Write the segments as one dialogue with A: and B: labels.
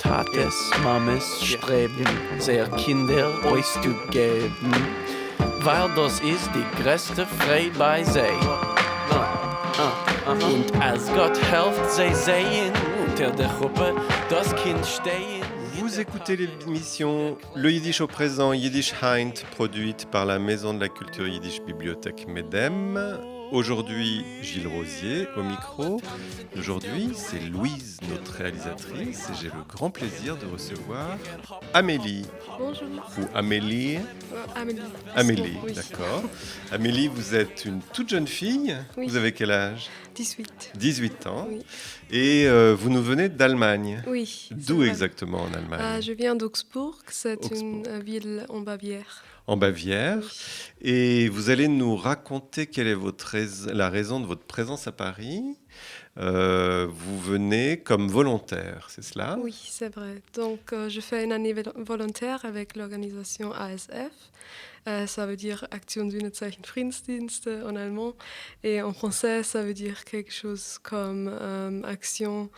A: Tates, Mames streben, sehr Kinder euch zu geben, weil das ist die größte Freude bei sei. Und als Gott helft, sie sehen unter der Gruppe das Kind stehen.
B: Vous écoutez l'émission Le Yiddish au présent, Yiddish Heint, produite par la Maison de la Culture Yiddish Bibliothèque Medem. Aujourd'hui, Gilles Rosier au micro. Aujourd'hui, c'est Louise, notre réalisatrice, et j'ai le grand plaisir de recevoir Amélie.
C: Bonjour.
B: Ou Amélie.
C: Amélie.
B: Amélie,
C: Oui.
B: d'accord. Amélie, vous êtes une toute jeune fille.
C: Oui.
B: Vous avez quel âge ?
C: 18.
B: 18 ans.
C: Oui.
B: Et vous nous venez d'Allemagne.
C: Oui.
B: D'où exactement en Allemagne ?
C: Je viens d'Augsbourg, c'est
B: Augsbourg.
C: une ville en Bavière.
B: En Bavière.
C: Oui.
B: Et vous allez nous raconter quelle est la raison de votre présence à Paris. Vous venez comme volontaire, c'est cela ?
C: Oui, c'est vrai. Donc, je fais une année volontaire avec l'organisation ASF. Ça veut dire Aktion Sühnezeichen Friedensdienste en allemand. Et en français, ça veut dire quelque chose comme Action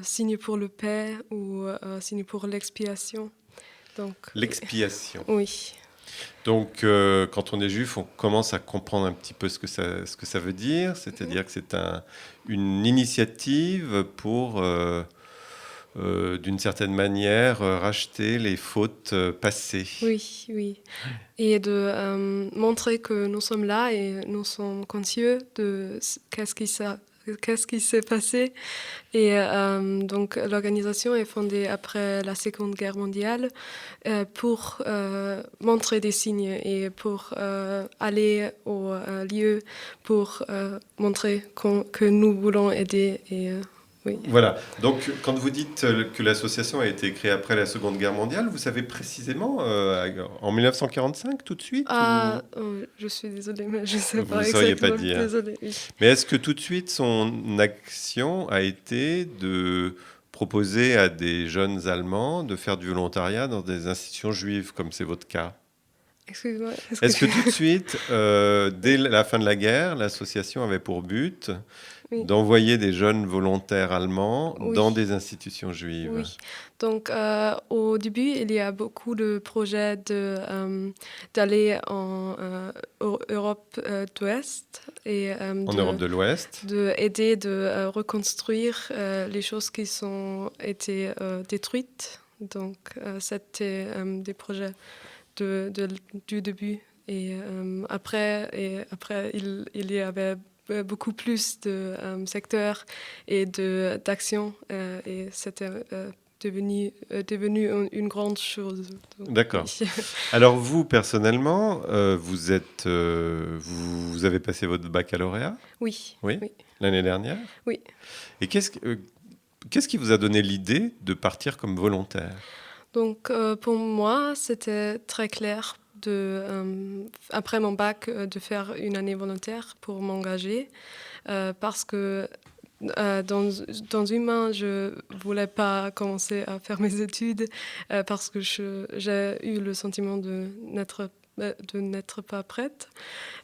C: Signe pour le paix ou Signe pour l'expiation. Donc,
B: L'expiation.
C: oui.
B: Donc, quand on est juif, on commence à comprendre un petit peu ce que ça veut dire. C'est-à-dire que c'est une initiative pour, d'une certaine manière, racheter les fautes passées.
C: Oui, oui. Et de montrer que nous sommes là et nous sommes conscients de qu'est-ce qui s'est passé. Et donc, l'organisation est fondée après la Seconde Guerre mondiale pour montrer des signes et pour aller au lieu pour montrer que nous voulons aider. Et, oui.
B: Voilà. Donc, quand vous dites que l'association a été créée après la Seconde Guerre mondiale, vous savez précisément en 1945, tout de suite
C: Je suis désolée, mais je ne sais
B: Vous
C: pas
B: ne sauriez
C: exactement.
B: pas dire.
C: Désolée, oui.
B: Mais est-ce que tout de suite, son action a été de proposer à des jeunes Allemands de faire du volontariat dans des institutions juives, comme c'est votre cas ?
C: Excuse-moi.
B: Est-ce que tout de suite, dès la fin de la guerre, l'association avait pour but d'envoyer des jeunes volontaires allemands dans des institutions juives ?
C: Oui. Donc, au début, il y a beaucoup de projets d'aller en Europe de l'Ouest et
B: en Europe de l'Ouest,
C: d'aider de reconstruire les choses qui ont été détruites. Donc, c'était des projets du début. Et après, il y avait beaucoup plus de secteurs et d'actions et c'était devenu une grande chose. Donc,
B: d'accord.
C: oui.
B: Alors vous, personnellement, vous avez passé votre baccalauréat ?
C: Oui.
B: Oui. L'année dernière ?
C: Oui.
B: Et qu'est-ce qui vous a donné l'idée de partir comme volontaire ?
C: Donc, pour moi, c'était très clair après mon bac, de faire une année volontaire pour m'engager, parce que dans une main, je ne voulais pas commencer à faire mes études, parce que j'ai eu le sentiment de n'être pas prête.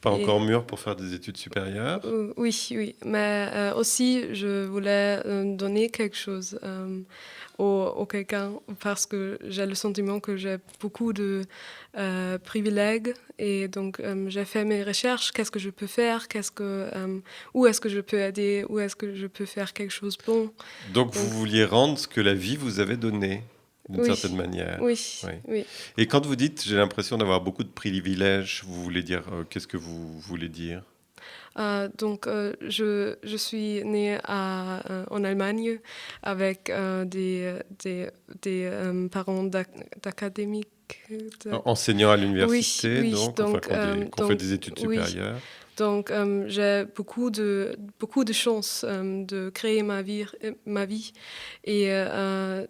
B: Pas encore mûre pour faire des études supérieures ?
C: Oui. Mais aussi, je voulais donner quelque chose au quelqu'un parce que j'ai le sentiment que j'ai beaucoup de privilèges et donc j'ai fait mes recherches. Qu'est-ce que je peux faire ? Où est-ce que je peux aider ? Où est-ce que je peux faire quelque chose de bon ?
B: Donc vous vouliez rendre ce que la vie vous avait donné d'une certaine manière.
C: Oui.
B: Et quand vous dites « j'ai l'impression d'avoir beaucoup de privilèges », vous voulez dire qu'est-ce que vous voulez dire ?
C: Donc, je suis née en Allemagne avec des parents d'académiques.
B: Enseignants à l'université,
C: oui,
B: donc qui ont fait des études supérieures.
C: Donc, j'ai beaucoup de chance de créer ma vie. Et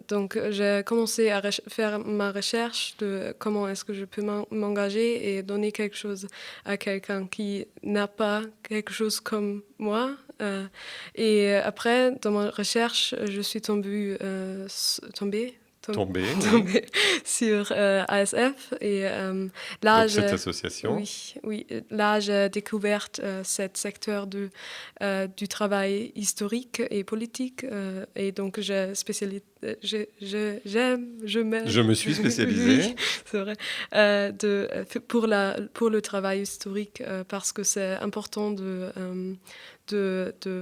C: donc, j'ai commencé à faire ma recherche de comment est-ce que je peux m'engager et donner quelque chose à quelqu'un qui n'a pas quelque chose comme moi. Et après, dans ma recherche, je suis tombée
B: tombé
C: sur ASF. Et là,
B: donc cette association.
C: Oui, là, j'ai découvert ce secteur du travail historique et politique. Et donc, je me suis spécialisée. Oui, c'est vrai. Pour le travail historique, parce que c'est important de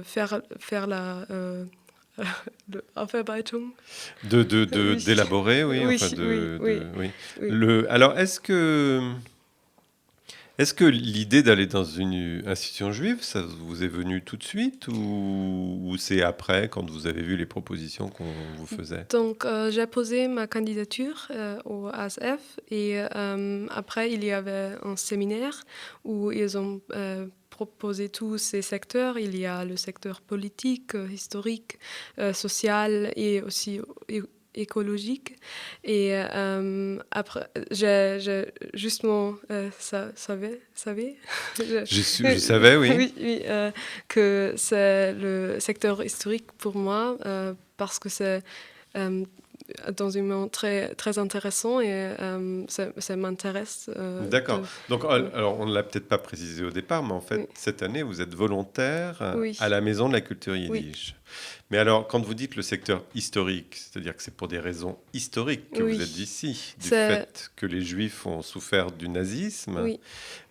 C: faire la... Aufarbeitung.
B: D'élaborer, oui.
C: Oui,
B: Enfin
C: oui.
B: Alors, est-ce que l'idée d'aller dans une institution juive, ça vous est venu tout de suite ou c'est après, quand vous avez vu les propositions qu'on vous faisait?
C: Donc, j'ai posé ma candidature au ASF et après, il y avait un séminaire où ils ont proposer tous ces secteurs. Il y a le secteur politique, historique, social et aussi écologique. Et après, j'ai justement savais
B: je savais, oui.
C: Oui, que c'est le secteur historique pour moi parce que c'est dans un moment très, très intéressant et ça m'intéresse.
B: D'accord. Donc, alors, on ne l'a peut-être pas précisé au départ, mais en fait, cette année, vous êtes volontaire à la Maison de la Culture Yiddish. Mais alors, quand vous dites le secteur historique, c'est-à-dire que c'est pour des raisons historiques que vous êtes ici, du fait que les Juifs ont souffert du nazisme,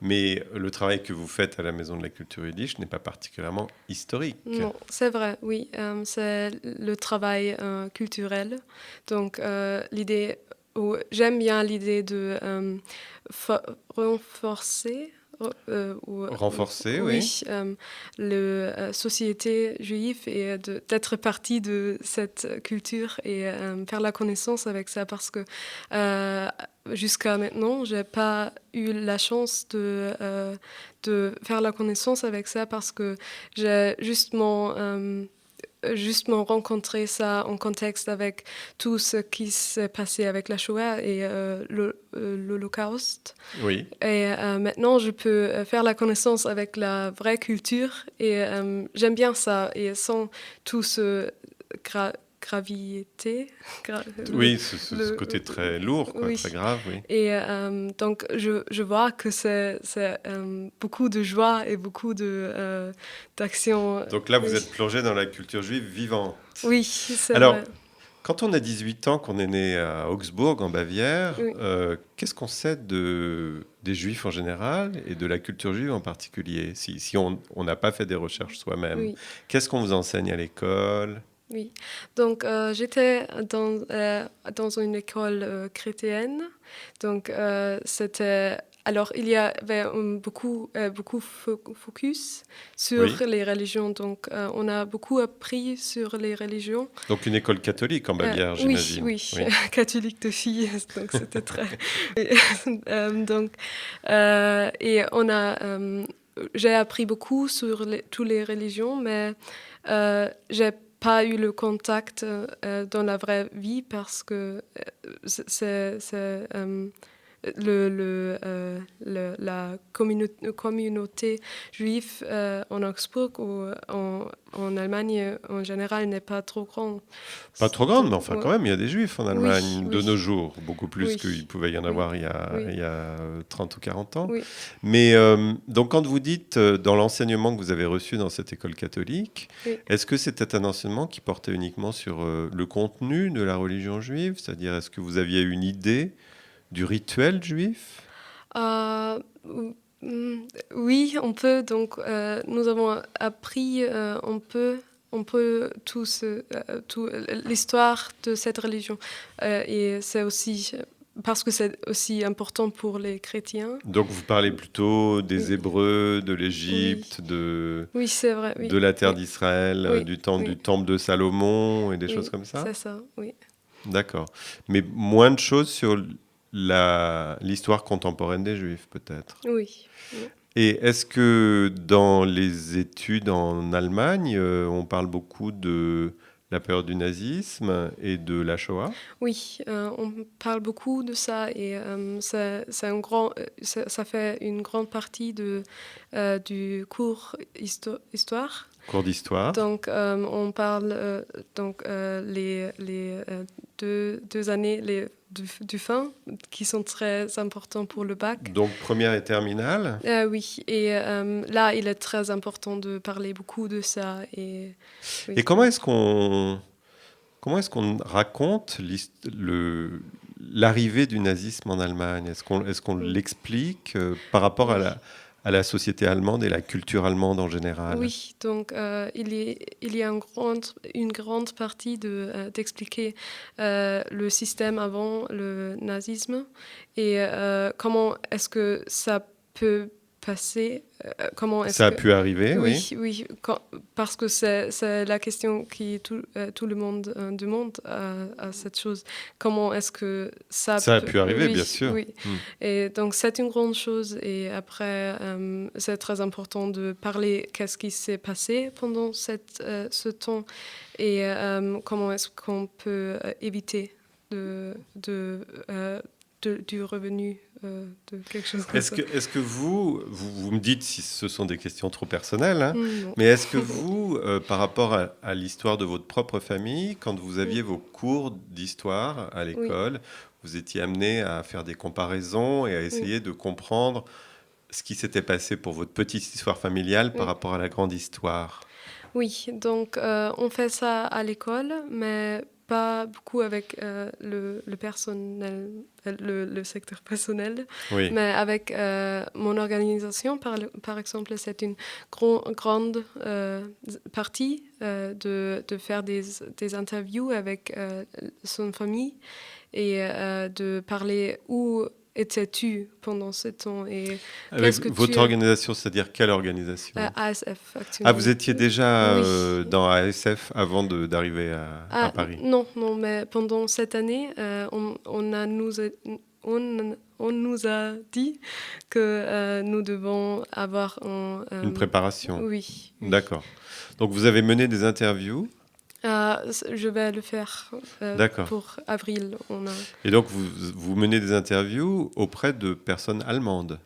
B: mais le travail que vous faites à la Maison de la Culture Yiddish n'est pas particulièrement historique.
C: Non, c'est vrai, oui. C'est le travail culturel. Donc, j'aime bien l'idée de renforcer la société juive et d'être partie de cette culture et faire la connaissance avec ça parce que jusqu'à maintenant, j'ai pas eu la chance de faire la connaissance avec ça parce que j'ai justement rencontré ça en contexte avec tout ce qui s'est passé avec la Shoah et l'Holocauste.
B: Oui.
C: Et maintenant, je peux faire la connaissance avec la vraie culture et j'aime bien ça. Et sans tout ce gravité.
B: Ce côté très lourd, quoi, très grave. Oui.
C: Et donc, je vois que c'est beaucoup de joie et beaucoup d'action.
B: Donc là, vous êtes plongé dans la culture juive vivante.
C: Oui, c'est
B: Alors,
C: vrai.
B: Quand on a 18 ans, qu'on est né à Augsbourg, en Bavière, qu'est-ce qu'on sait des Juifs en général et de la culture juive en particulier, si on n'a pas fait des recherches soi-même? Qu'est-ce qu'on vous enseigne à l'école?
C: Oui, donc j'étais dans une école chrétienne, donc c'était... Alors, il y avait beaucoup focus sur les religions, donc on a beaucoup appris sur les religions.
B: Donc une école catholique en Bavière, j'imagine.
C: Oui, catholique de filles, donc c'était très... et on a... j'ai appris beaucoup sur toutes les religions, mais j'ai pas eu le contact dans la vraie vie parce que c'est la communauté juive en Augsbourg ou en Allemagne en général n'est pas trop grande.
B: Pas trop grande, mais enfin quand même, il y a des Juifs en Allemagne de nos jours, beaucoup plus qu'il pouvait y en avoir il y a 30 ou 40 ans. Mais donc quand vous dites dans l'enseignement que vous avez reçu dans cette école catholique, est-ce que c'était un enseignement qui portait uniquement sur le contenu de la religion juive? C'est-à-dire, est-ce que vous aviez une idée du rituel juif?
C: Oui, on peut. Donc, nous avons appris un peu toute l'histoire de cette religion. Et c'est aussi parce que c'est aussi important pour les chrétiens.
B: Donc, vous parlez plutôt des Hébreux, de l'Égypte,
C: c'est vrai,
B: de la terre d'Israël, du temple de Salomon et des choses comme ça?
C: C'est ça, oui.
B: D'accord. Mais moins de choses sur l'histoire contemporaine des Juifs, peut-être.
C: Oui.
B: Et est-ce que dans les études en Allemagne, on parle beaucoup de la période du nazisme et de la Shoah? Oui,
C: on parle beaucoup de ça et ça fait une grande partie du cours histoire.
B: Cours d'histoire.
C: Donc, on parle deux années du fin, qui sont très importants pour le bac.
B: Donc première et terminale.
C: Oui, et là, il est très important de parler beaucoup de ça. Et
B: comment est-ce qu'on raconte l'arrivée du nazisme en Allemagne? Est-ce qu'on l'explique par rapport à la société allemande et la culture allemande en général?
C: Oui, donc il y a une grande partie d'expliquer le système avant le nazisme et comment est-ce que ça peut passer,
B: ça a pu arriver, oui.
C: Oui, parce que c'est la question qui tout le monde demande à cette chose. Comment est-ce que ça
B: a pu arriver, bien sûr.
C: Oui. Et donc c'est une grande chose. Et après, c'est très important de parler qu'est-ce qui s'est passé pendant ce temps et comment est-ce qu'on peut éviter du revenu de quelque chose comme ça.
B: Est-ce que vous me dites si ce sont des questions trop personnelles, hein, mais est-ce que vous, par rapport à l'histoire de votre propre famille, quand vous aviez vos cours d'histoire à l'école, vous étiez amené à faire des comparaisons et à essayer de comprendre ce qui s'était passé pour votre petite histoire familiale par rapport à la grande histoire?
C: Oui, donc on fait ça à l'école, mais pas beaucoup avec le personnel, le secteur personnel, mais avec mon organisation, par exemple, c'est une grande partie de faire des interviews avec son famille et de parler où étais-tu pendant ce temps et
B: avec votre organisation, c'est-à-dire quelle organisation?
C: ASF, actuellement.
B: Ah, vous étiez déjà dans ASF avant d'arriver à Paris?
C: Non, mais pendant cette année, on nous a dit que nous devons avoir
B: une préparation.
C: Oui.
B: D'accord. Donc vous avez mené des interviews?
C: Je vais le faire pour avril.
B: Et donc vous menez des interviews auprès de personnes allemandes?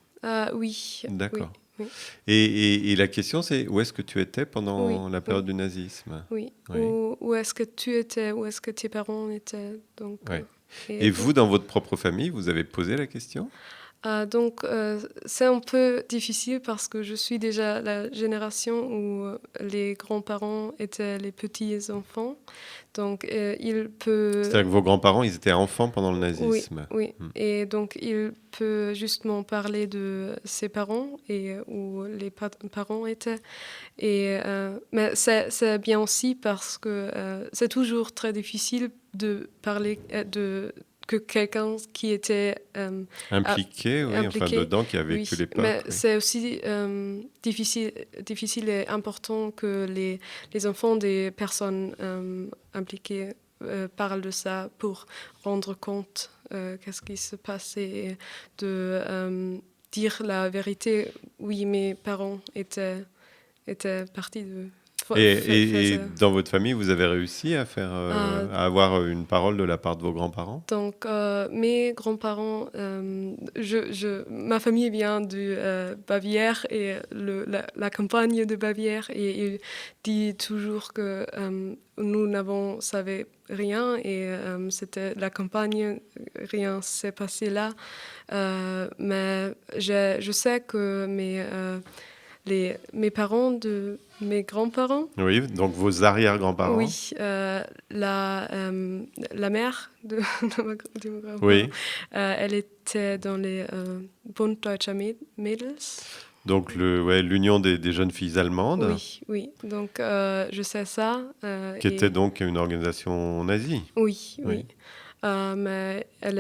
C: Oui.
B: D'accord.
C: Oui.
B: Et la question, c'est où est-ce que tu étais pendant la période du nazisme?
C: Oui. Où est-ce que tu étais? Où est-ce que tes parents étaient? Donc,
B: et vous, dans votre propre famille, vous avez posé la question?
C: Donc, c'est un peu difficile parce que je suis déjà la génération où les grands-parents étaient les petits-enfants. Donc,
B: c'est-à-dire que vos grands-parents, ils étaient enfants pendant le nazisme.
C: Oui. Et donc, il peut justement parler de ses parents et où les parents étaient. Et, mais c'est bien aussi parce que c'est toujours très difficile de parler que quelqu'un qui était
B: impliqué, enfin dedans, qui a vécu l'époque.
C: Mais c'est aussi difficile et important que les enfants des personnes impliquées parlent de ça pour rendre compte qu'est-ce qui se passe et de dire la vérité. Oui, mes parents étaient partis de...
B: Et dans votre famille, vous avez réussi à avoir une parole de la part de vos grands-parents?
C: Donc, mes grands-parents, ma famille vient de Bavière et la campagne de Bavière, et il dit toujours que nous n'avons savait rien et c'était la campagne, rien s'est passé là. Mais je sais que mes parents de mes grands-parents.
B: Oui, donc vos arrière-grands-parents.
C: Oui, la mère de mes grands-parents.
B: Oui.
C: Elle était dans les Bund Deutscher Mädels.
B: Donc l'union des jeunes filles allemandes.
C: Oui. Donc je sais ça.
B: Qui était donc une organisation nazie.
C: Oui. Mais elle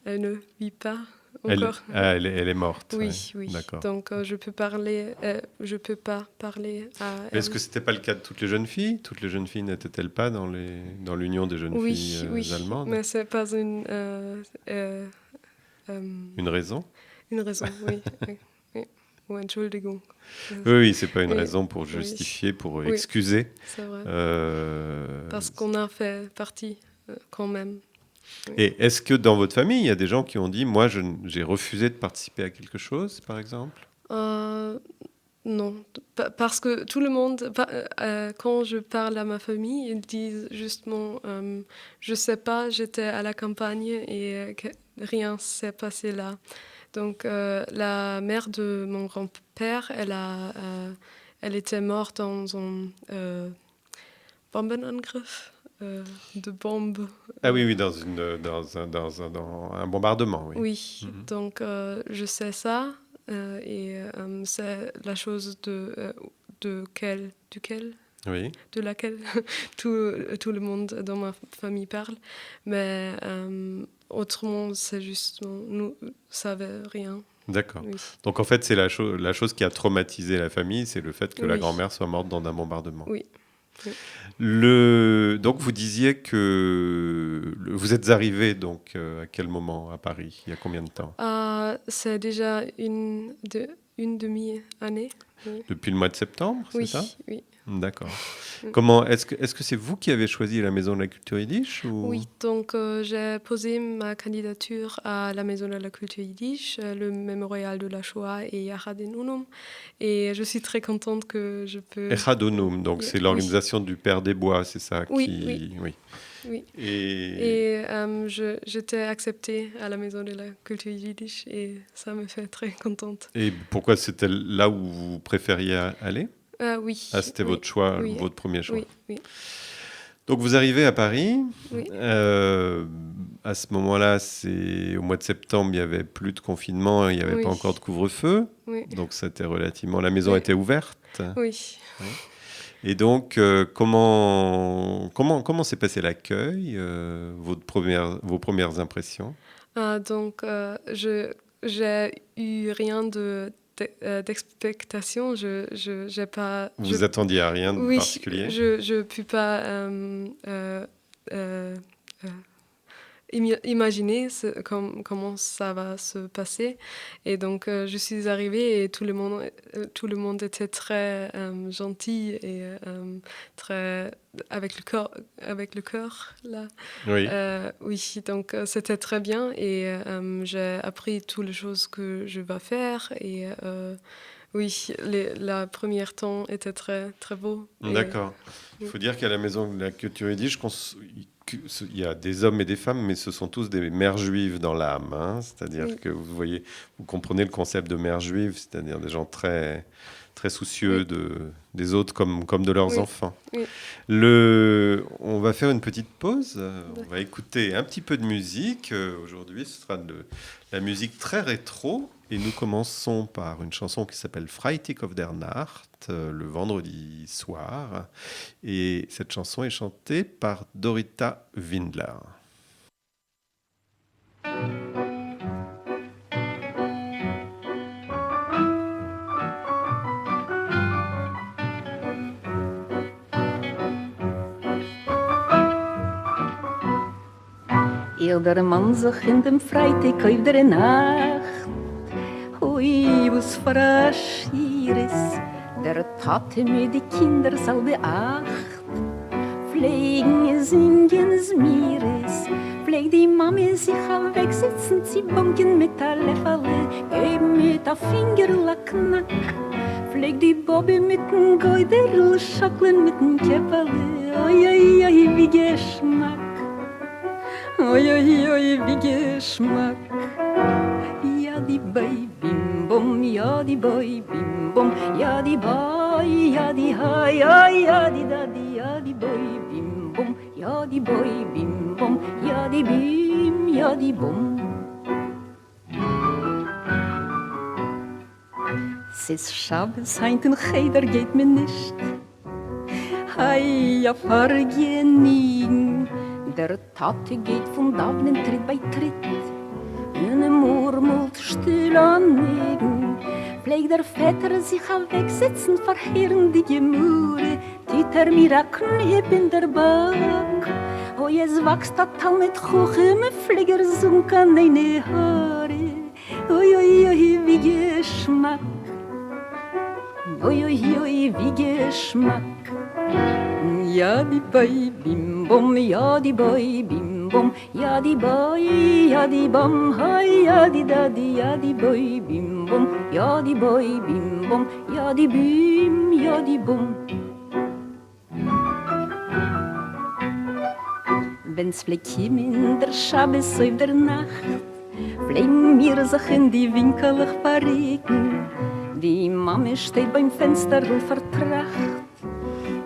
C: ne vit pas.
B: Elle est morte.
C: Oui.
B: D'accord.
C: Donc je peux pas parler à elle.
B: Est-ce que c'était pas le cas de toutes les jeunes filles? Toutes les jeunes filles n'étaient-elles pas dans l'union des jeunes filles allemandes?
C: Mais c'est pas une
B: raison?
C: Une raison, oui. Ou Entschuldigung.
B: Oui, c'est pas une raison pour justifier, pour excuser.
C: C'est vrai. Parce qu'on a fait partie quand même. Oui.
B: Et est-ce que dans votre famille, il y a des gens qui ont dit « Moi, j'ai refusé de participer à quelque chose, par exemple »
C: Non, parce que tout le monde, quand je parle à ma famille, ils disent justement, je sais pas, j'étais à la campagne et rien s'est passé là. Donc la mère de mon grand-père, elle était morte dans un Bombenangriff, de bombes.
B: Ah oui, dans un bombardement, oui.
C: Oui, donc je sais ça. Et c'est la chose duquel
B: Oui,
C: de laquelle tout le monde dans ma famille parle. Mais autrement, c'est juste, nous ne savions rien.
B: d'accord.
C: Oui.
B: Donc en fait, c'est la chose qui a traumatisé la famille, c'est le fait que la
C: Oui.
B: grand-mère soit morte dans un bombardement.
C: Oui.
B: Donc vous disiez que vous êtes arrivé donc à quel moment à Paris? Il y a combien de temps?
C: C'est déjà une demi-année. Oui.
B: Depuis le mois de septembre, c'est
C: Oui,
B: ça?
C: oui.
B: D'accord. Comment est-ce que c'est vous qui avez choisi la Maison de la Culture Yiddish ou...
C: Oui, donc j'ai posé ma candidature à la Maison de la Culture Yiddish, le mémorial de la Shoah et Yachad Enunum. Et je suis très contente que je peux...
B: Echad Onum, donc c'est l'organisation du Père des Bois, c'est ça
C: Oui.
B: Oui.
C: Et j'étais acceptée à la Maison de la Culture Yiddish et ça me fait très contente.
B: Et pourquoi c'était là où vous préfériez aller?
C: Oui.
B: Ah, c'était votre choix,
C: Oui.
B: votre premier choix.
C: Oui.
B: Donc vous arrivez à Paris.
C: Oui.
B: À ce moment-là, c'est au mois de septembre, il n'y avait plus de confinement, il n'y avait pas encore de couvre-feu.
C: Oui.
B: Donc c'était relativement... La maison était ouverte.
C: Oui.
B: Et donc, comment s'est passé l'accueil, vos premières impressions?
C: Donc, j'ai eu rien d'expectation. J'ai pas.
B: Vous attendiez à rien de particulier?
C: Je peux pas imaginer comment ça va se passer. Et donc, je suis arrivée et tout le monde était très gentil et très avec le cœur là.
B: Oui.
C: Oui, donc c'était très bien et j'ai appris toutes les choses que je vais faire et oui, la première temps était très très beau.
B: D'accord. Il faut dire qu'à la Maison de la Culture Yiddish, il y a des hommes et des femmes, mais ce sont tous des mères juives dans l'âme. Hein. C'est-à-dire que vous comprenez le concept de mère juive, c'est-à-dire des gens très, très soucieux des autres comme de leurs enfants.
C: Oui.
B: On va faire une petite pause. On va écouter un petit peu de musique. Aujourd'hui, ce sera de la musique très rétro. Et nous commençons par une chanson qui s'appelle Freitag auf der Nacht, le vendredi soir. Et cette chanson est chantée par Dorita Windler.
D: Der Mann sich in dem Freitag auf der Nacht. Ui, was für ein Schieres, der Tate mit die Kinder soll beacht. Pflegen, singen, es Mieres, pfleg die Mami sich wegsitzen, sie bunken mit der Lefferle, geben mit der Fingerlacknack. Pfleg die Bobby mit dem Geuderl, schocklen mit dem Käpperle, oi, oi, oi, wie Geschmack. Oi, oi, oi, wie Geschmack. Ja, die Boy, bim, bom, ja, die Boy, bim, bom, ja, die Boy, ja, die Hai, ja, die Daddy, ja, die Boy, bim, bom, ja, die Boy, bim, bom, ja, die Bim, ja, die Bom. Es ist Schabes, heint in Cheder geht mir nicht. Hai, ja, vergenigen. Der Tate geht von Davnen Tritt bei Tritt. Eine murmelt still anlegen. Pflegt der Vetter sich wegsitzen, verheeren die Gemüre. Titer mir a Kneb in der Back. Oh, jetzt wächst der Tal mit Kuchen, mit Pfleger sunken eine Haare. Oi, oi, oi, wie Geschmack. Oi, oi, oi, wie Geschmack. Ja, die Boy, bim, bom, ja, die Boy, bim, bom, ja, die Boy, ja, die Bom, hi, ja, die Daddy, ja, die Boy, bim, bim bum, ja die boy bim bum, ja die bim, ja die bum. Wenn's vielleicht in der Schabbes auf der Nacht, fliegen mir sich in die Winkel verregen. Die Mama steht beim Fenster und vertracht.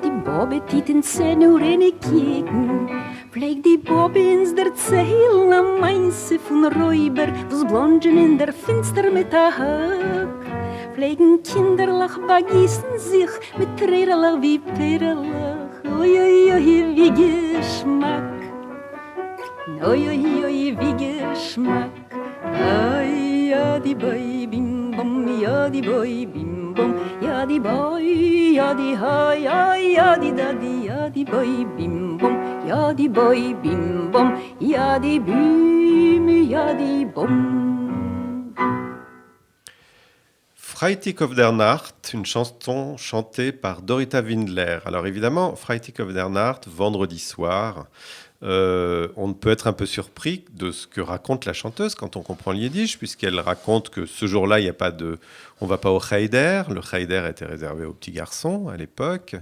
D: Die Bobbe tiet in 10 Uhr kicken. Pflegt die Bobbe ins der Zehel am Mainze von Räuber, wo's blongen in der Finster mit der Hack. Pflegen Kinderlach, begießen sich mit Trerlach wie Perlach. Oi, oi, oi, wie Geschmack. Oi, oi, oi, wie Geschmack. Ai, ja, die Boy, bim, bum, ja, die Boy, bim, bum, ja, die Boy, ja, die Hai, ja, die Daddy, ja, die Boy, bim, bum, ja, die Boy, bim, bum, ja, die Bim, ja, die Bum.
B: Freitag auf der Nacht, une chanson chantée par Dorita Windler. Alors évidemment, Freitag auf der Nacht, vendredi soir, on ne peut être un peu surpris de ce que raconte la chanteuse quand on comprend le yiddish, puisqu'elle raconte que ce jour-là, il y a pas de, on va pas au cheder. Le cheder était réservé aux petits garçons à l'époque.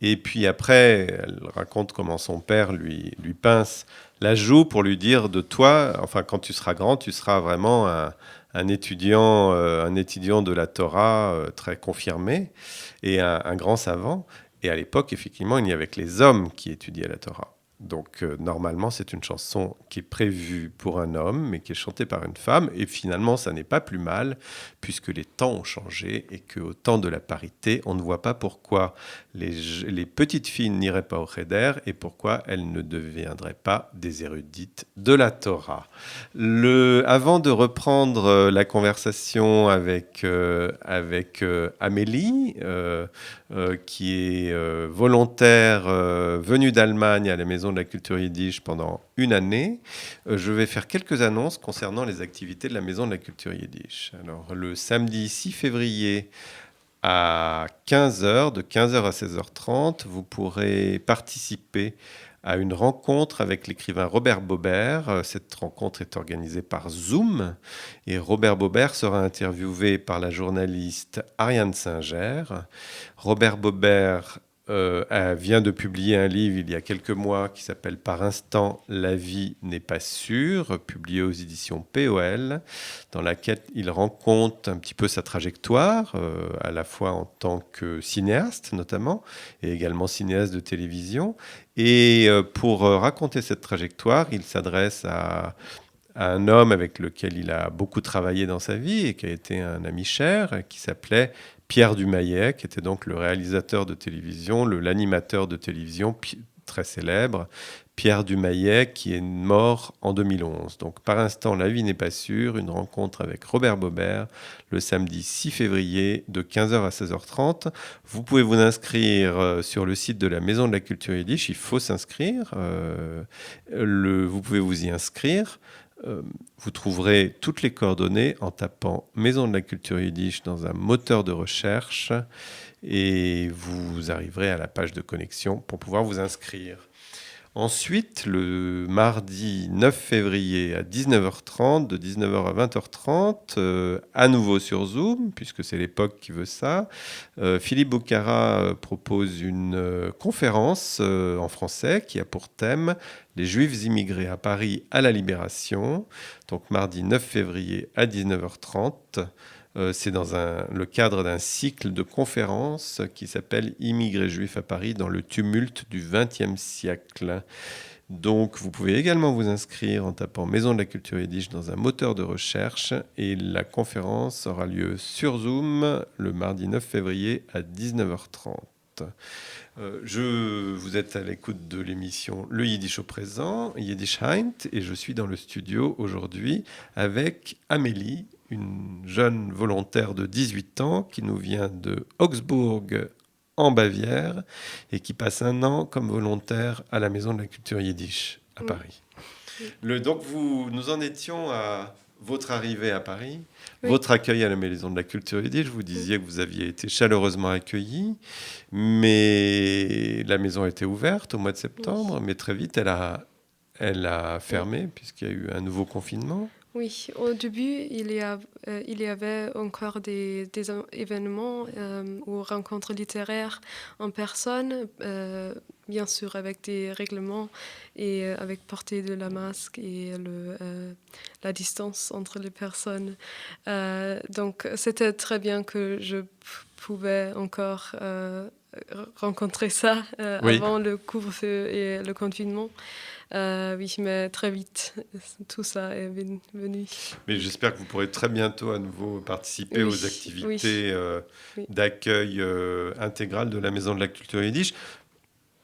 B: Et puis après, elle raconte comment son père lui pince la joue pour lui dire de toi, enfin quand tu seras grand, tu seras vraiment un étudiant de la Torah très confirmé et un grand savant. Et à l'époque, effectivement, il n'y avait que les hommes qui étudiaient la Torah. Donc normalement, c'est une chanson qui est prévue pour un homme, mais qui est chantée par une femme. Et finalement, ça n'est pas plus mal, puisque les temps ont changé et qu'au temps de la parité, on ne voit pas pourquoi les petites filles n'iraient pas au cheder et pourquoi elles ne deviendraient pas des érudites de la Torah. Avant de reprendre la conversation avec Amélie, qui est volontaire venue d'Allemagne à la Maison de la Culture Yiddish pendant une année, je vais faire quelques annonces concernant les activités de la Maison de la Culture Yiddish. Alors, le samedi 6 février à 15h, de 15h à 16h30, vous pourrez participer à une rencontre avec l'écrivain Robert Bobert. Cette rencontre est organisée par Zoom et Robert Bobert sera interviewé par la journaliste Ariane Singer. Robert Bobert vient de publier un livre il y a quelques mois qui s'appelle « Par instant, la vie n'est pas sûre », publié aux éditions POL, dans laquelle il raconte un petit peu sa trajectoire, à la fois en tant que cinéaste notamment, et également cinéaste de télévision. Et pour raconter cette trajectoire, il s'adresse à un homme avec lequel il a beaucoup travaillé dans sa vie et qui a été un ami cher, qui s'appelait Pierre Dumayet, qui était donc le réalisateur de télévision, l'animateur de télévision très célèbre, Pierre Dumayet, qui est mort en 2011. Donc, par instant, la vie n'est pas sûre, une rencontre avec Robert Bobert, le samedi 6 février, de 15h à 16h30. Vous pouvez vous inscrire sur le site de la Maison de la Culture Yiddish, il faut s'inscrire. Vous pouvez vous y inscrire. Vous trouverez toutes les coordonnées en tapant Maison de la Culture Yiddish dans un moteur de recherche et vous arriverez à la page de connexion pour pouvoir vous inscrire. Ensuite, le mardi 9 février à 19h30, de 19h à 20h30, à nouveau sur Zoom, puisque c'est l'époque qui veut ça, Philippe Boucara propose une conférence en français qui a pour thème « Les Juifs immigrés à Paris à la Libération », donc mardi 9 février à 19h30. C'est dans le cadre d'un cycle de conférences qui s'appelle « Immigrés juifs à Paris dans le tumulte du XXe siècle ». Donc, vous pouvez également vous inscrire en tapant Maison de la Culture Yiddish dans un moteur de recherche et la conférence aura lieu sur Zoom le mardi 9 février à 19h30. Vous êtes à l'écoute de l'émission Le Yiddish au présent, Yiddish Heint, et je suis dans le studio aujourd'hui avec Amélie, une jeune volontaire de 18 ans qui nous vient de Augsbourg en Bavière et qui passe un an comme volontaire à la Maison de la Culture Yiddish à Paris. Donc nous en étions à votre arrivée à Paris, votre accueil à la Maison de la Culture Yiddish. Vous disiez que vous aviez été chaleureusement accueillis, mais la maison était ouverte au mois de septembre, mais très vite elle a fermé puisqu'il y a eu un nouveau confinement.
C: Oui, au début, il y avait encore des événements ou rencontres littéraires en personne, bien sûr avec des règlements et avec portée de la masque et la distance entre les personnes. Donc, c'était très bien que je pouvais encore rencontrer ça
B: Oui.
C: avant le couvre-feu et le confinement. Oui, mais très vite, tout ça est venu.
B: Mais j'espère que vous pourrez très bientôt à nouveau participer
C: Oui,
B: aux activités
C: oui.
B: d'accueil intégral de la Maison de la Culture Yiddish.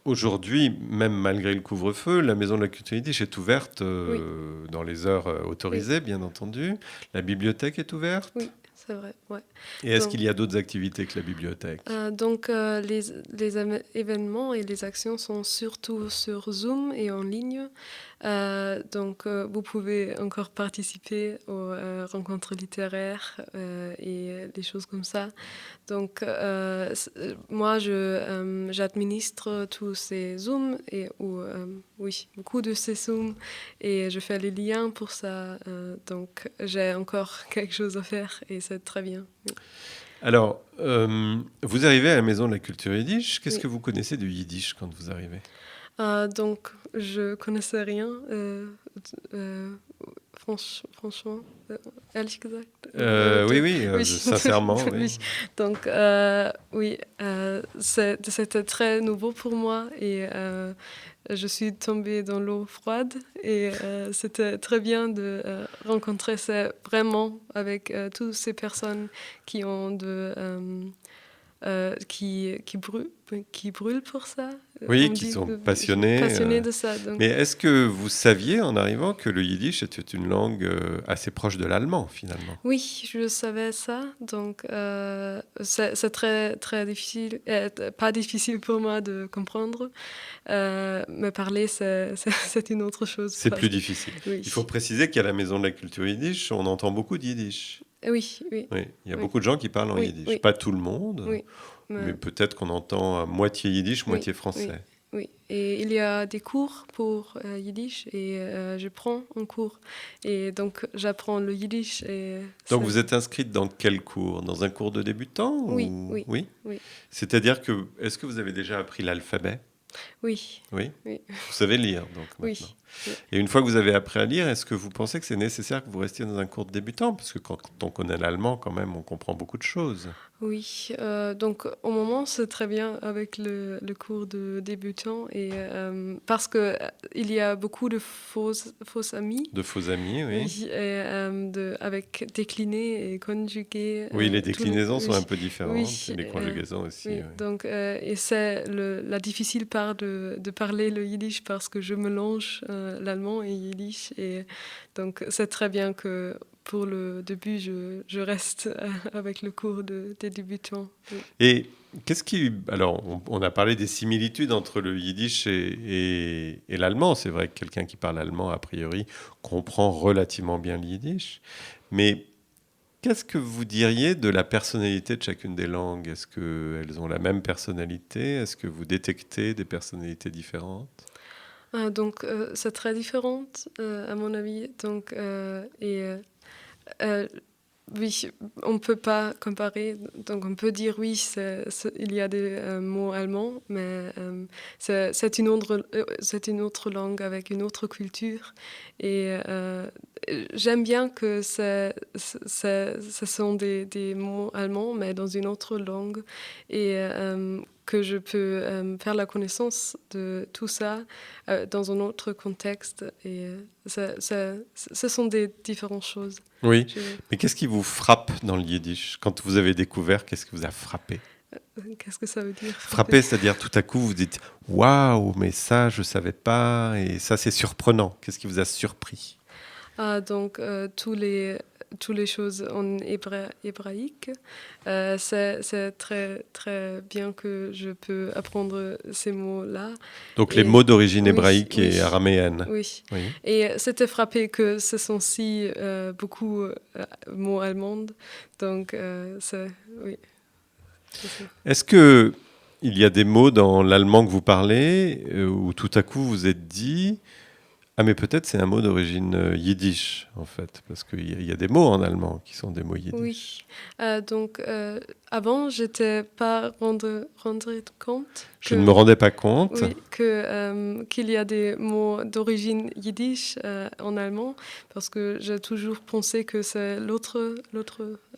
B: Aujourd'hui, même malgré le couvre-feu, la Maison de la Culture Yiddish est ouverte dans les heures autorisées, bien entendu. La bibliothèque est ouverte.
C: Oui, c'est vrai, ouais.
B: Et est-ce
C: Donc,
B: qu'il y a d'autres activités que la bibliothèque?
C: Donc, les événements et les actions sont surtout sur Zoom et en ligne. Donc, vous pouvez encore participer aux rencontres littéraires et des choses comme ça. Donc, moi, j'administre tous ces Zooms oui, beaucoup de ces Zooms et je fais les liens pour ça. Donc, j'ai encore quelque chose à faire et c'est très bien. Oui.
B: Alors, vous arrivez à la Maison de la Culture Yiddish. Qu'est-ce
C: Oui.
B: que vous connaissez du Yiddish quand vous arrivez?
C: Donc, je connaissais rien, franchement, ehrlich gesagt.
B: Oui, sincèrement, oui.
C: Oui. Donc, oui, c'était très nouveau pour moi et je suis tombée dans l'eau froide et c'était très bien de rencontrer vraiment avec toutes ces personnes qui ont qui brûlent pour ça.
B: Oui,
C: On
B: qui
C: dit
B: sont
C: que-
B: passionnés.
C: de ça. Donc,
B: Mais est-ce que vous saviez en arrivant que le Yiddish était une langue assez proche de l'allemand, finalement?
C: oui, je savais ça. Donc, c'est très, très difficile, pas difficile pour moi de comprendre. Mais parler, c'est une autre chose.
B: C'est plus difficile.
C: Oui.
B: Il faut préciser qu'à la Maison de la Culture Yiddish, on entend beaucoup de Yiddish.
C: Oui.
B: Oui, il y a
C: Oui.
B: beaucoup de gens qui parlent en
C: Oui,
B: Yiddish.
C: oui.
B: Pas tout le monde,
C: Oui.
B: mais peut-être qu'on entend à moitié Yiddish, moitié français.
C: Oui, et il y a des cours pour Yiddish et je prends un cours. Et donc, j'apprends le Yiddish.
B: Donc, vous êtes inscrite dans quel cours? Dans un cours de débutant?
C: Oui,
B: ou...
C: oui.
B: C'est-à-dire que, est-ce que vous avez déjà appris l'alphabet?
C: Oui.
B: Oui.
C: Oui.
B: Vous savez lire, donc,
C: Oui.
B: maintenant. Et une fois que vous avez appris à lire, est-ce que vous pensez que c'est nécessaire que vous restiez dans un cours de débutant? Parce que quand on connaît l'allemand, quand même, on comprend beaucoup de choses.
C: Oui, donc au moment c'est très bien avec le cours de débutant et parce que il y a beaucoup de faux amis.
B: De faux amis, oui.
C: Oui, et, avec décliné et conjugué.
B: Oui, les déclinaisons sont un peu
C: Oui,
B: différentes, et les conjugaisons aussi.
C: oui.
B: Oui.
C: Donc, et c'est la difficile part de parler le yiddish parce que je mélange l'allemand et yiddish et donc c'est très bien que pour le début, je reste avec le cours des débutants. Oui.
B: Et qu'est-ce qui... Alors, on a parlé des similitudes entre le yiddish et l'allemand. C'est vrai que quelqu'un qui parle allemand, a priori, comprend relativement bien le yiddish. Mais qu'est-ce que vous diriez de la personnalité de chacune des langues? Est-ce qu'elles ont la même personnalité? Est-ce que vous détectez des personnalités différentes?
C: Donc, c'est très différent, à mon avis. Donc, oui, on ne peut pas comparer. Donc, on peut dire oui, il y a des mots allemands, mais c'est une autre langue avec une autre culture. Et j'aime bien que ce sont des mots allemands, mais dans une autre langue. Et que je peux faire la connaissance de tout ça dans un autre contexte. Et ce sont des différentes choses.
B: Oui, mais qu'est-ce qui vous frappe dans le yiddish? Quand vous avez découvert, qu'est-ce qui vous a frappé?
C: Qu'est-ce que ça veut dire?
B: Frappé, c'est-à-dire tout à coup vous dites « Waouh, mais ça, je ne savais pas, et ça, c'est surprenant ». Qu'est-ce qui vous a surpris?
C: Donc, toutes les choses en hébraïque, c'est très, très bien que je peux apprendre ces mots-là.
B: Donc les mots d'origine hébraïque
C: oui,
B: et araméenne.
C: Oui.
B: Oui.
C: Et c'était frappé que ce sont si beaucoup mots allemands. Donc, oui.
B: Est-ce qu'il y a des mots dans l'allemand que vous parlez où tout à coup vous êtes dit Ah, mais peut-être c'est un mot d'origine yiddish, en fait, parce qu'il y a des mots en allemand qui sont des mots yiddish.
C: Oui. Donc, avant, je n'étais pas rendu compte
B: Je ne me rendais pas compte.
C: Oui, qu'il y a des mots d'origine yiddish en allemand, parce que j'ai toujours pensé que c'est l'autre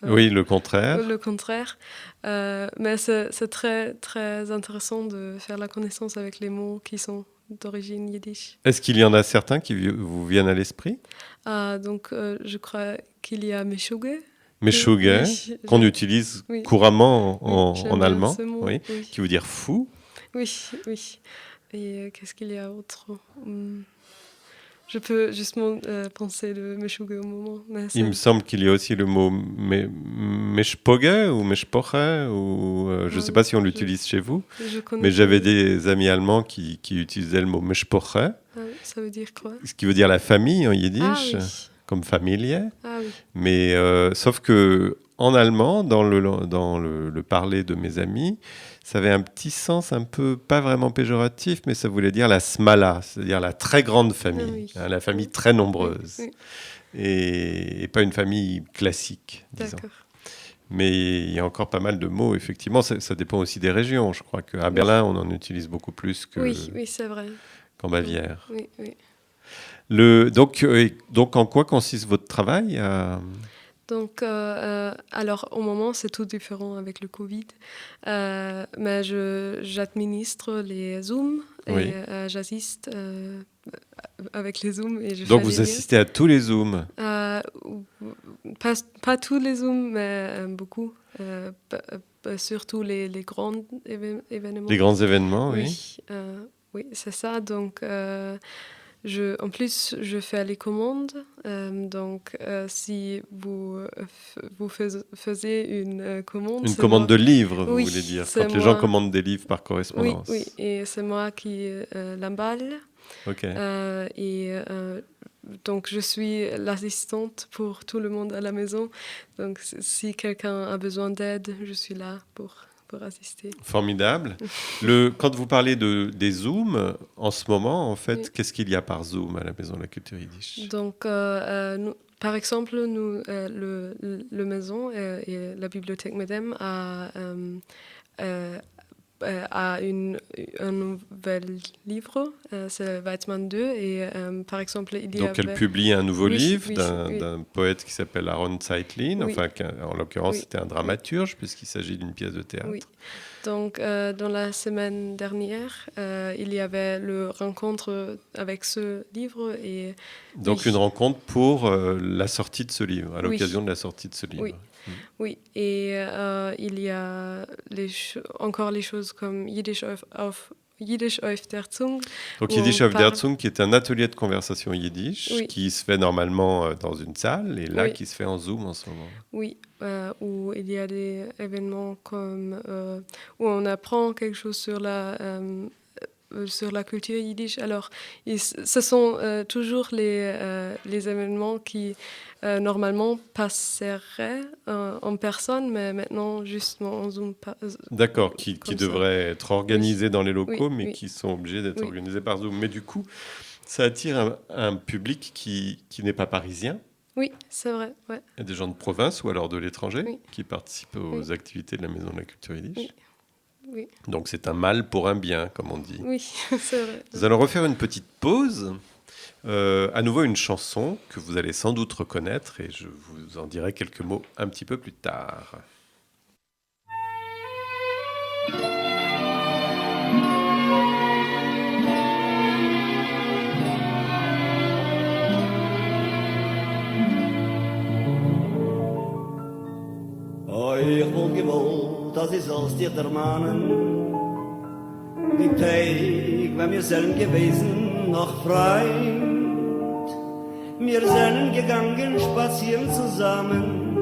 B: Oui, le contraire.
C: le contraire. Mais c'est très, très intéressant de faire la connaissance avec les mots qui sont d'origine yiddish.
B: Est-ce qu'il y en a certains qui vous viennent à l'esprit?
C: Donc, je crois qu'il y a Meshuggah.
B: Meshuggah,
C: Oui,
B: qu'on utilise
C: oui.
B: couramment
C: J'aime
B: en
C: bien
B: allemand,
C: ce mot,
B: oui,
C: oui.
B: qui veut dire fou.
C: Oui, oui. Et qu'est-ce qu'il y a autre? Je peux justement penser de Meshuggah au moment. Mais
B: Il me semble qu'il y a aussi le mot meshpoge ou meshpoche, ou je ne sais pas si on l'utilise chez vous,
C: je connais
B: mais
C: pas.
B: j'avais des amis allemands qui utilisaient le mot meshpoche,
C: Ça veut dire quoi?
B: ce qui veut dire la famille en
C: Ah
B: yiddish,
C: oui.
B: comme familier.
C: Ah oui.
B: Mais sauf que en allemand, dans le parler de mes amis, ça avait un petit sens un peu, pas vraiment péjoratif, mais ça voulait dire la smala, c'est-à-dire la très grande famille,
C: Ah oui.
B: la famille très nombreuse,
C: Oui,
B: et pas une famille classique, disons.
C: d'accord.
B: Mais il y a encore pas mal de mots, effectivement, ça dépend aussi des régions. Je crois qu'à Berlin, on en utilise beaucoup plus
C: Oui, c'est vrai.
B: qu'en Bavière.
C: Oui, oui.
B: Donc, en quoi consiste votre travail
C: Donc, alors, au moment, c'est tout différent avec le Covid. Mais j'administre les Zooms
B: Oui.
C: et j'assiste avec les Zooms. Et je
B: Donc,
C: fais
B: vous
C: les liens.
B: assistez à tous les Zooms.
C: Pas tous les Zooms, mais beaucoup. Surtout les grands événements.
B: Les grands événements, oui.
C: Oui, oui, c'est ça. Donc, en plus, je fais les commandes. Donc, si vous faisiez une commande...
B: Une commande de livres, vous
C: Oui,
B: voulez dire,
C: c'est
B: quand les gens
C: moi.
B: commandent des livres par
C: Oui,
B: correspondance.
C: oui, et c'est moi qui l'emballe.
B: Ok.
C: Donc, je suis l'assistante pour tout le monde à la maison. Donc, si quelqu'un a besoin d'aide, je suis là pour assister.
B: Formidable. Quand vous parlez des Zooms, en ce moment, en fait,
C: Oui.
B: qu'est-ce qu'il y a par Zoom à la Maison de la Culture Yiddish?
C: Donc, par exemple, le maison et la bibliothèque Medem a un nouvel livre, c'est Weizmann 2, et par exemple, il y
B: Donc,
C: avait...
B: elle publie un nouveau
C: Oui,
B: livre
C: oui,
B: d'un poète qui s'appelle Aaron Zeitlin,
C: Oui.
B: enfin, en l'occurrence,
C: Oui.
B: c'était un dramaturge, puisqu'il s'agit d'une pièce de théâtre.
C: Oui. Donc, dans la semaine dernière, il y avait le rencontre avec ce livre. Et
B: Donc,
C: oui.
B: une rencontre pour la sortie de ce livre, à l'occasion de la sortie de ce livre.
C: Oui. Oui, et il y a encore les choses comme Yiddish auf der Zunge.
B: Donc
C: où
B: Yiddish
C: on
B: auf der
C: parle-
B: Zunge, qui est un atelier de conversation yiddish,
C: Oui.
B: qui se fait normalement dans une salle, et là,
C: Oui.
B: qui se fait en Zoom en ce moment.
C: Oui, où il y a des événements comme où on apprend quelque chose sur la culture yiddish. Alors, ce sont toujours les événements qui normalement passeraient en personne, mais maintenant justement en Zoom.
B: D'accord, qui
C: comme
B: devraient être organisés dans les locaux,
C: Oui,
B: mais
C: oui.
B: qui sont obligés d'être
C: Oui.
B: organisés par Zoom. Mais du coup, ça attire un public qui n'est pas parisien.
C: Oui, c'est vrai, ouais.
B: Il y a des gens de province ou alors de l'étranger
C: Oui.
B: qui participent aux activités de la Maison de la Culture Yiddish.
C: Oui. Oui.
B: Donc c'est un mal pour un bien, comme on dit.
C: Oui, c'est vrai.
B: Nous allons refaire une petite pause. À nouveau une chanson que vous allez sans doute reconnaître et je vous en dirai quelques mots un petit peu plus tard.
E: Ich hab gewollt, dass ich aus dir ermahnen, die Tag, wenn wir sind gewesen, noch Freund. Wir sind gegangen, spazieren zusammen,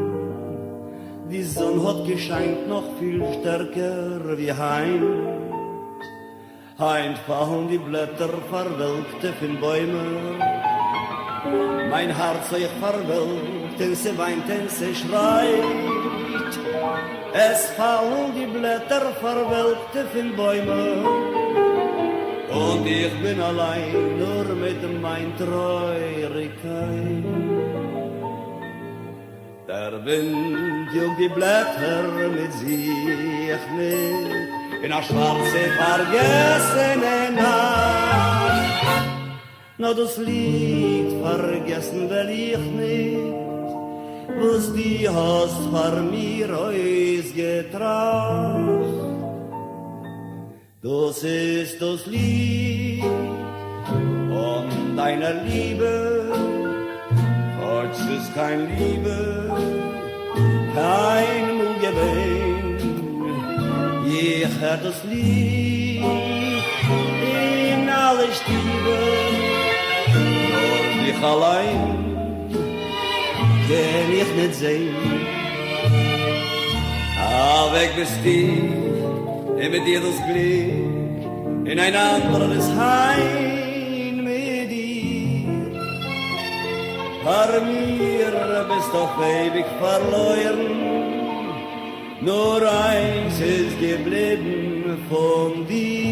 E: die Sonne hat gescheint noch viel stärker wie heim. Heint fallen die Blätter verwelkte von Bäumen, mein Herz euch verwelkt, denn sie weint, denn sie schreit. Es fallen die Blätter verwelkte von Bäumen und ich bin allein, nur mit mein Treurigkeit. Der Wind juckt die Blätter mit sich mit in a schwarze vergessene Nacht. Na das Lied vergessen will ich nicht, was die hast vor mir ausgetracht. Das ist das Lied von deiner Liebe, heute ist kein Liebe, kein Mundgewinn. Ich hör das Lied in alle Stiebe, nur dich allein kann ich nicht sehen. Aber weg bist du, mit dir das Glück, in ein anderes Heim mit dir. Vor mir bist doch ewig verloren, nur eins ist geblieben von dir.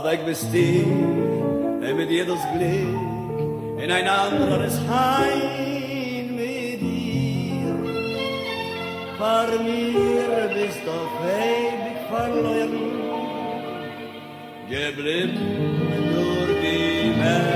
E: Weg bist du, mit dir das Glück, in ein anderes Heim mit dir. Vor mir bist doch ewig verloren, geblieben nur die Melodie.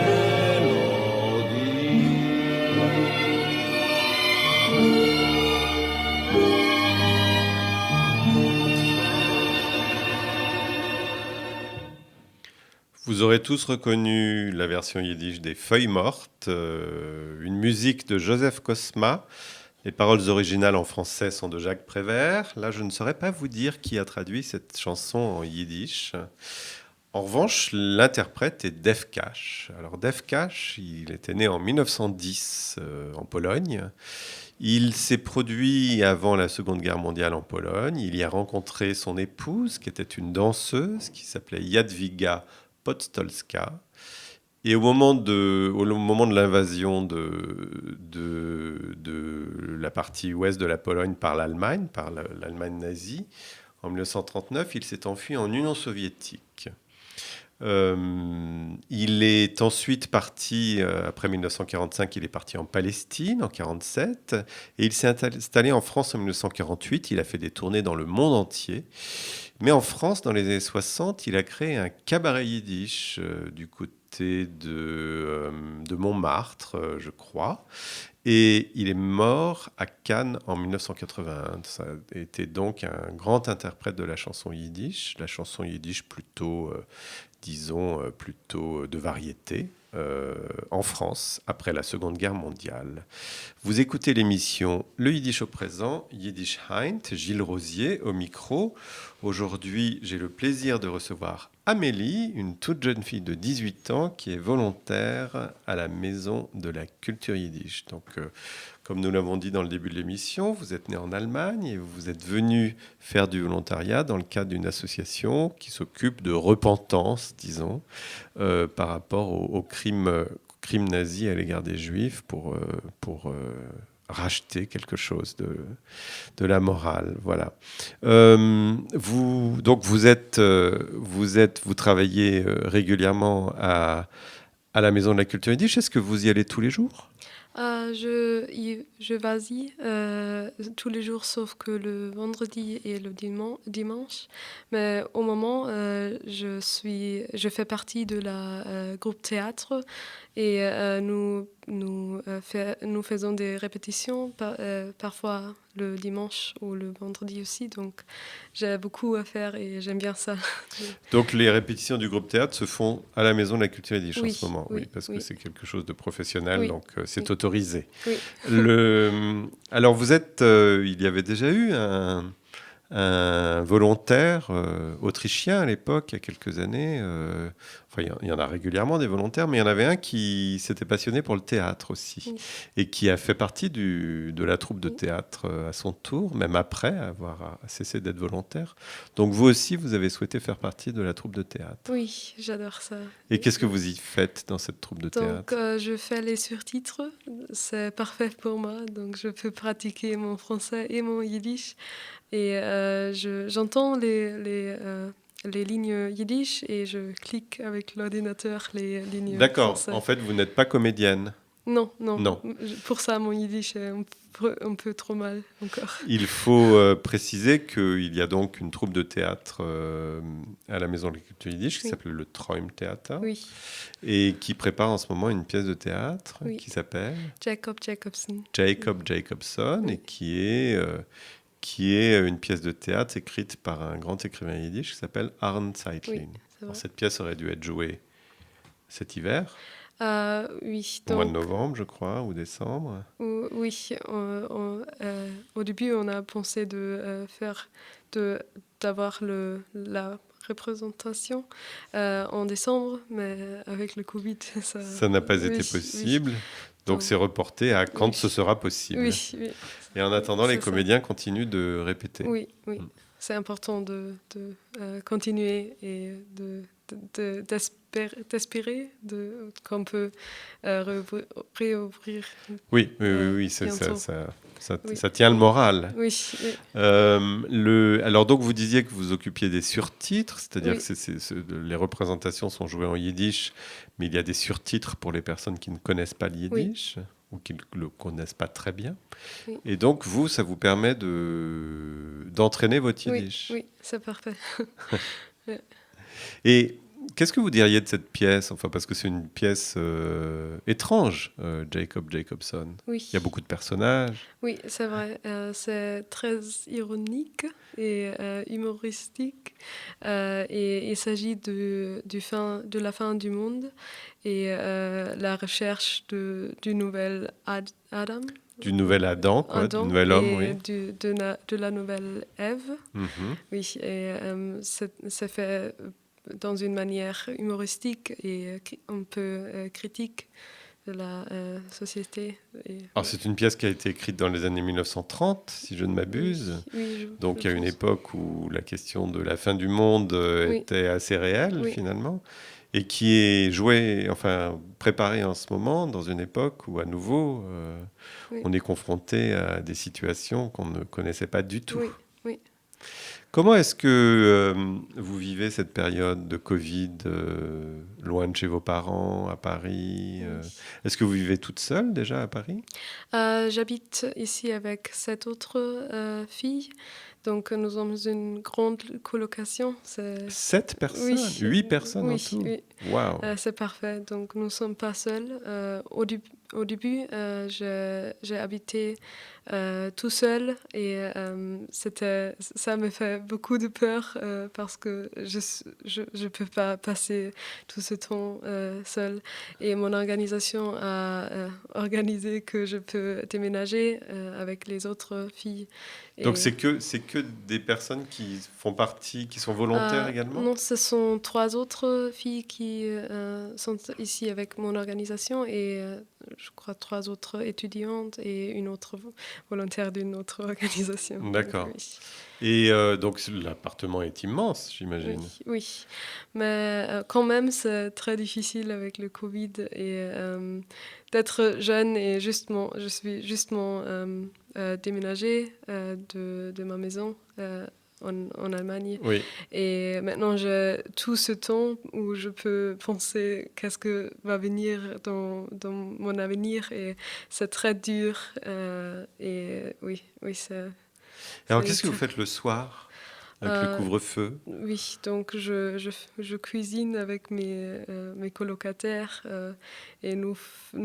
B: Vous aurez tous reconnu la version yiddish des Feuilles mortes, une musique de Joseph Kosma. Les paroles originales en français sont de Jacques Prévert. Là, je ne saurais pas vous dire qui a traduit cette chanson en yiddish. En revanche, l'interprète est Def Cash. Alors Def Cash, il était né en 1910 en Pologne. Il s'est produit avant la Seconde Guerre mondiale en Pologne. Il y a rencontré son épouse, qui était une danseuse, qui s'appelait Jadwiga Podstolska. Et au moment de l'invasion de la partie ouest de la Pologne par l'Allemagne nazie, en 1939, il s'est enfui en Union soviétique. Il est ensuite parti, après 1945, il est parti en Palestine en 1947, et il s'est installé en France en 1948. Il a fait des tournées dans le monde entier. Mais en France, dans les années 60, il a créé un cabaret yiddish du côté de Montmartre, je crois. Et il est mort à Cannes en 1981. Ça a été donc un grand interprète de la chanson yiddish plutôt, plutôt de variété, en France, après la Seconde Guerre mondiale. Vous écoutez l'émission Le Yiddish au présent, Yiddish Heint, Gilles Rosier au micro. Aujourd'hui, j'ai le plaisir de recevoir Amélie, une toute jeune fille de 18 ans qui est volontaire à la Maison de la Culture Yiddish. Donc, comme nous l'avons dit dans le début de l'émission, vous êtes née en Allemagne et vous êtes venue faire du volontariat dans le cadre d'une association qui s'occupe de repentance, disons, par rapport aux crimes nazis à l'égard des Juifs pour racheter quelque chose de la morale, voilà. Vous travaillez régulièrement à la Maison de la Culture Yiddish. Est-ce que vous y allez tous les jours ?
C: Je vas-y tous les jours sauf que le vendredi et le dimanche. Mais au moment, je fais partie de la groupe théâtre et nous faisons des répétitions parfois le dimanche ou le vendredi aussi. Donc j'ai beaucoup à faire et j'aime bien ça.
B: Donc les répétitions du groupe théâtre se font à la Maison de la Culture Yiddish en ce moment, parce que c'est quelque chose de professionnel, donc c'est autorisé. Oui. Alors vous êtes, il y avait déjà eu un volontaire autrichien à l'époque, il y a quelques années, enfin, il y en a régulièrement des volontaires, mais il y en avait un qui s'était passionné pour le théâtre aussi,
C: Oui.
B: et qui a fait partie de la troupe de théâtre à son tour, même après avoir cessé d'être volontaire. Donc vous aussi, vous avez souhaité faire partie de la troupe de théâtre.
C: Oui, j'adore ça.
B: Et qu'est-ce que vous y faites dans cette troupe de théâtre?
C: Donc, je fais les surtitres. C'est parfait pour moi. Donc, je peux pratiquer mon français et mon yiddish. Et j'entends les lignes yiddish et je clique avec l'ordinateur les lignes
B: D'accord.
C: français.
B: En fait, vous n'êtes pas comédienne.
C: Non.
B: Non.
C: Pour ça, mon yiddish est un peu trop mal encore.
B: Il faut préciser qu'il y a donc une troupe de théâtre à la Maison de la Culture Yiddish qui s'appelle le Traumtheater,
C: Oui,
B: et qui prépare en ce moment une pièce de théâtre
C: Oui.
B: qui s'appelle
C: Jacob Jacobson.
B: Jacob Jacobson,
C: Oui.
B: et qui est une pièce de théâtre écrite par un grand écrivain yiddish qui s'appelle Arne Zeitlin.
C: Oui, c'est
B: Alors,
C: vrai.
B: cette pièce aurait dû être jouée cet hiver,
C: Oui,
B: au mois de
C: donc,
B: novembre, je crois, ou décembre.
C: oui, au début, on a pensé d'avoir la représentation en décembre, mais avec le Covid,
B: Ça n'a pas été possible. Donc, c'est reporté à quand ce sera possible.
C: Oui.
B: Et en attendant, les
C: C'est ça.
B: comédiens continuent de répéter.
C: Oui. C'est important de continuer et d'espérer qu'on peut réouvrir.
B: Oui,
C: bientôt.
B: ça tient le moral.
C: Oui.
B: Alors donc vous disiez que vous occupiez des surtitres, c'est-à-dire
C: Oui.
B: que les représentations sont jouées en yiddish, mais il y a des surtitres pour les personnes qui ne connaissent pas le yiddish ou qui ne le connaissent pas très bien.
C: Oui.
B: Et donc vous, ça vous permet d'entraîner votre yiddish.
C: Oui, c'est parfait.
B: Et qu'est-ce que vous diriez de cette pièce? Enfin, parce que c'est une pièce étrange, Jacob Jacobson.
C: Oui.
B: Il y a beaucoup de personnages.
C: Oui, c'est vrai. C'est très ironique et humoristique. Et il s'agit de la fin du monde et la recherche du nouvel Adam.
B: Du nouvel Adam, quoi, du nouvel homme, oui.
C: De la nouvelle Ève.
B: Mhm.
C: Oui, et c'est fait dans une manière humoristique et un peu critique de la société.
B: Alors, c'est une pièce qui a été écrite dans les années 1930, si je ne m'abuse.
C: Oui,
B: Donc, il y a une époque où la question de la fin du monde était assez réelle, finalement, et qui est jouée, enfin, préparée en ce moment, dans une époque où, à nouveau, on est confronté à des situations qu'on ne connaissait pas du tout.
C: Oui.
B: Comment est-ce que vous vivez cette période de Covid loin de chez vos parents, à Paris Est-ce que vous vivez toute seule déjà à Paris?
C: J'habite ici avec 7 autres filles. Donc, nous sommes une grande colocation.
B: 7 personnes? 8 personnes en tout?
C: Oui.
B: Wow.
C: C'est parfait. Donc, nous ne sommes pas seuls. Au début, j'ai habité tout seul et ça me fait beaucoup de peur parce que je peux pas passer tout ce temps seul. Et mon organisation a organisé que je peux déménager avec les autres filles.
B: Donc c'est que des personnes qui font partie, qui sont volontaires également?
C: Non, ce sont 3 autres filles qui sont ici avec mon organisation et je crois 3 autres étudiantes et une autre volontaire d'une autre organisation.
B: D'accord.
C: Donc, oui.
B: Et donc l'appartement est immense, j'imagine.
C: Oui. Mais quand même, c'est très difficile avec le Covid et d'être jeune et je suis justement déménagée de ma maison en Allemagne.
B: Oui.
C: Et maintenant, j'ai tout ce temps où je peux penser qu'est-ce que va venir dans mon avenir et c'est très dur. Et oui, c'est...
B: Alors qu'est-ce que vous faites le soir avec le couvre-feu?
C: Oui, donc je cuisine avec mes colocataires et nous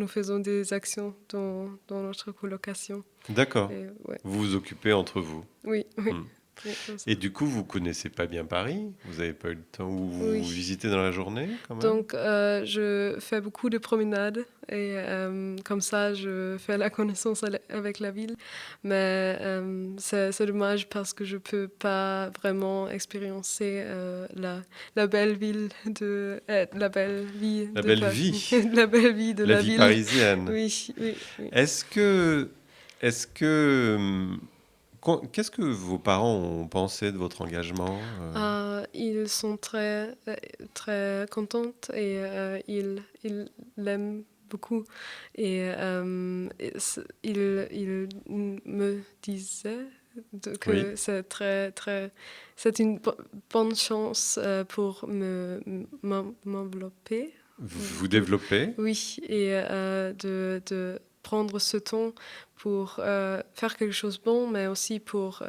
C: faisons des actions dans notre colocation.
B: D'accord.
C: Et,
B: Vous vous occupez entre vous.
C: Oui. Oui, comme ça.
B: Et du coup, vous connaissez pas bien Paris? Vous n'avez pas eu le temps ou vous
C: Oui.
B: visitez dans la journée quand même?
C: Donc, je fais beaucoup de promenades et comme ça, je fais la connaissance avec la ville. Mais c'est dommage parce que je peux pas vraiment expérimenter la belle ville la belle vie
B: La
C: de
B: belle
C: Paris.
B: vie.
C: La belle vie de
B: La
C: la
B: vie
C: ville.
B: parisienne.
C: Oui, oui, oui.
B: Est-ce que qu'est-ce que vos parents ont pensé de votre engagement?
C: Ils sont très, très contents et ils l'aiment beaucoup. Et ils me disaient que
B: Oui.
C: c'est c'est une bonne chance pour m'envelopper.
B: Vous développez?
C: Oui, et de prendre ce temps pour faire quelque chose de bon, mais aussi pour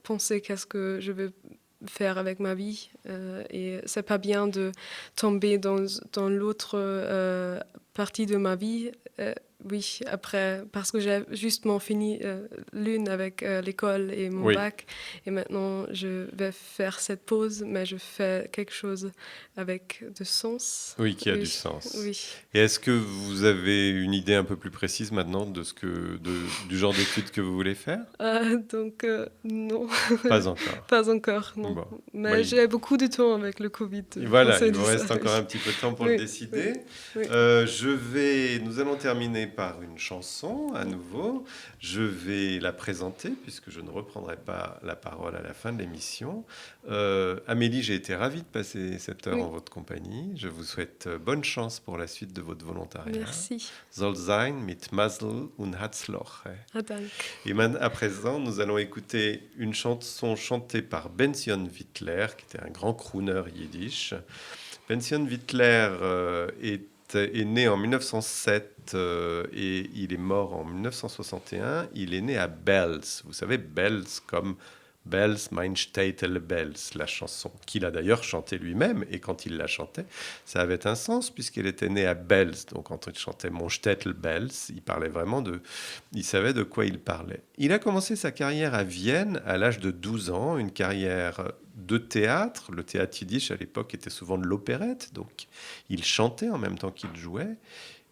C: penser qu'est-ce que je veux faire avec ma vie. Et c'est pas bien de tomber dans l'autre partie de ma vie. Oui, après, parce que j'ai justement fini l'une avec l'école et mon
B: Oui.
C: bac. Et maintenant, je vais faire cette pause, mais je fais quelque chose avec de sens.
B: Oui, qui a
C: Oui,
B: du sens.
C: Oui.
B: Et est-ce que vous avez une idée un peu plus précise maintenant de du genre d'études que vous voulez faire?
C: Donc, non.
B: Pas encore.
C: Pas encore, non.
B: Bon.
C: Mais
B: Oui.
C: j'ai beaucoup de temps avec le Covid.
B: Et voilà,
C: On s'est
B: il vous
C: dit
B: reste
C: ça,
B: encore
C: oui.
B: un petit peu de temps pour
C: Oui,
B: le décider.
C: oui.
B: Nous allons terminer par une chanson à nouveau. Je vais la présenter puisque je ne reprendrai pas la parole à la fin de l'émission. Amélie, j'ai été ravi de passer cette heure
C: Oui.
B: en votre compagnie. Je vous souhaite bonne chance pour la suite de votre volontariat.
C: Merci.
B: Soll sein mit Masel und Herzloch.
C: Ah, danke.
B: Et maintenant, à présent, nous allons écouter une chanson chantée par Benzion Wittler, qui était un grand crooner yiddish. Benzion Wittler est né en 1907 et il est mort en 1961. Il est né à Bells. Vous savez, Bells comme Bells, mein Städtele Bells, la chanson, qu'il a d'ailleurs chantée lui-même. Et quand il la chantait, ça avait un sens puisqu'il était né à Bells. Donc quand il chantait Mon Städtel Bells, il parlait vraiment il savait de quoi il parlait. Il a commencé sa carrière à Vienne à l'âge de 12 ans, une carrière de théâtre. Le théâtre yiddish à l'époque était souvent de l'opérette, donc il chantait en même temps qu'il jouait.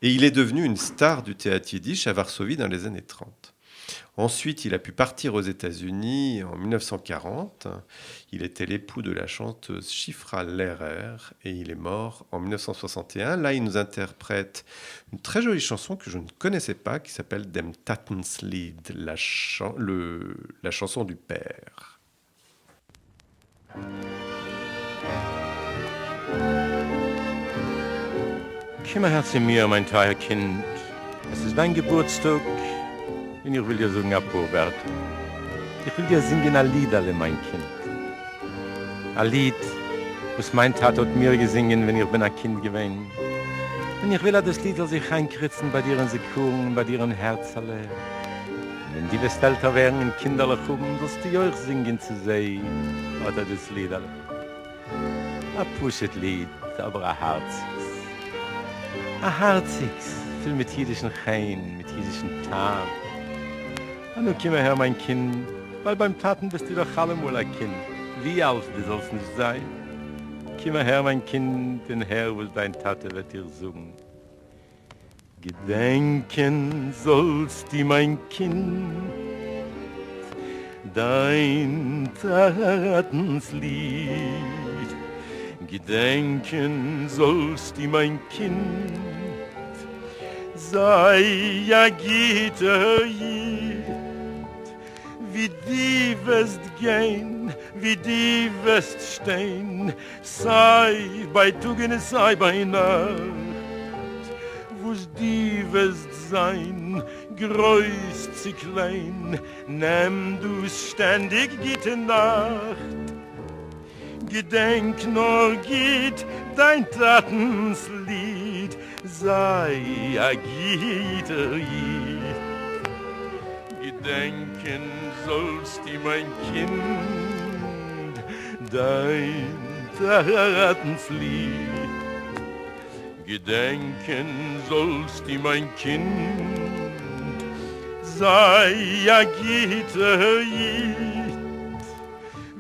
B: Et il est devenu une star du théâtre yiddish à Varsovie dans les années 30. Ensuite, il a pu partir aux États-Unis en 1940. Il était l'époux de la chanteuse Shifra Lehrer et il est mort en 1961. Là, il nous interprète une très jolie chanson que je ne connaissais pas qui s'appelle Dem Tatenslied, la chanson du père.
F: Komm her zu mir, mein teuer Kind. Es ist dein Geburtstag. Und ich will dir sagen, Apobert. Ich will dir singen ein Liederle, mein Kind. Ein Lied, was mein Tat hat mir gesungen, wenn ich bin ein Kind gewesen. Und ich will das Lied sich einkritzen bei dir in Sekuren, bei dir in Herzerle. Und wenn die wirst älter werden und Kinderlich haben, wirst du euch singen zu sehen, oder das Liederle. Ein pushet Lied, aber ein herziges. Ein herziges, viel mit jüdischen Chein, mit jüdischen Tarn. Und nun komm her, mein Kind, weil beim Taten bist du doch allemal ein Kind. Wie alt du sollst nicht sein. Komm her, mein Kind, den Herr, was dein Tate wird dir sagen. Gedenken sollst du, mein Kind, dein Tatenslied. Gedenken sollst du, mein Kind, sei ja Gitter wie die wirst gehen, wie die wirst stehen, sei bei Tugend, sei bei Nacht, wo's die wirst sein, groß zu klein, nimm du's ständig gute Nacht. Gedenk nur geht dein Tatenslied, sei a Gitter Gedenken sollst du, mein Kind, dein Tatenslied. Gedenken sollst du, mein Kind, sei a Gitter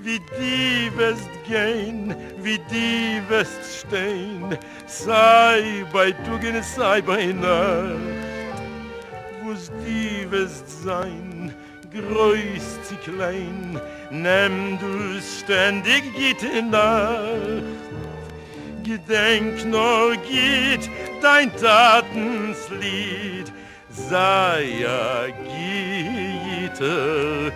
F: wie die wirst gehen, wie die wirst stehen, sei bei Tugend, sei bei Nacht, wo's die wirst sein, groß zu klein, nimm du's ständig gute Nacht. Gedenk nur geht dein Tatenslied, sei ja Gitter,